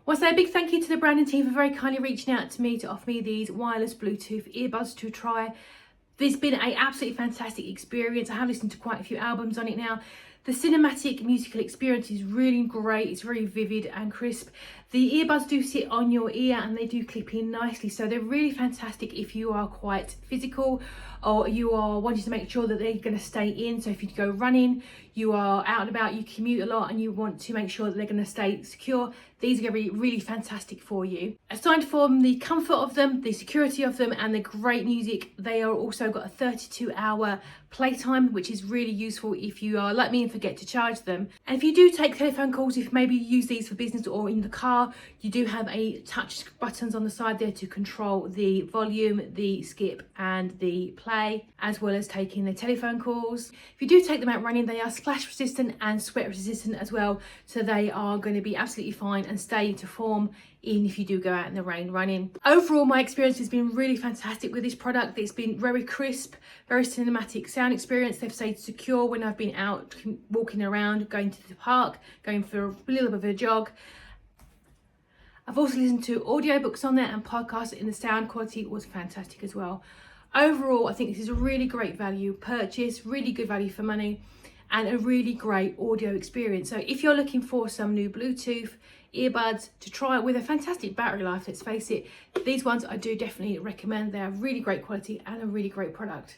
Want to say a big thank you to the branding team for very kindly reaching out to me to offer me these wireless Bluetooth earbuds to try. This has been an absolutely fantastic experience. I have listened to quite a few albums on it now. The cinematic musical experience is really great. It's very vivid and crisp. The earbuds do sit on your ear and they do clip in nicely. So they're really fantastic if you are quite physical or you are wanting to make sure that they're going to stay in. So if you go running, you are out and about, you commute a lot and you want to make sure that they're going to stay secure, these are going to be really fantastic for you. Aside from the comfort of them, the security of them and the great music, they are also got a 32-hour playtime, which is really useful if you are like me and forget to charge them. And if you do take telephone calls, if maybe you use these for business or in the car, you do have a touch buttons on the side there to control the volume, the skip and the play, as well as taking the telephone calls. If you do take them out running, they are splash resistant and sweat resistant as well, so they are going to be absolutely fine and stay to form in if you do go out in the rain running. Overall, my experience has been really fantastic with this product. It's been very crisp, very cinematic sound experience. They've stayed secure when I've been out walking around, going to the park, going for a little bit of a jog. I've also listened to audiobooks on there and podcasts, and the sound quality was fantastic as well. Overall, I think this is a really great value purchase, really good value for money, and a really great audio experience. So if you're looking for some new Bluetooth earbuds to try with a fantastic battery life, let's face it, these ones I do definitely recommend. They're really great quality and a really great product.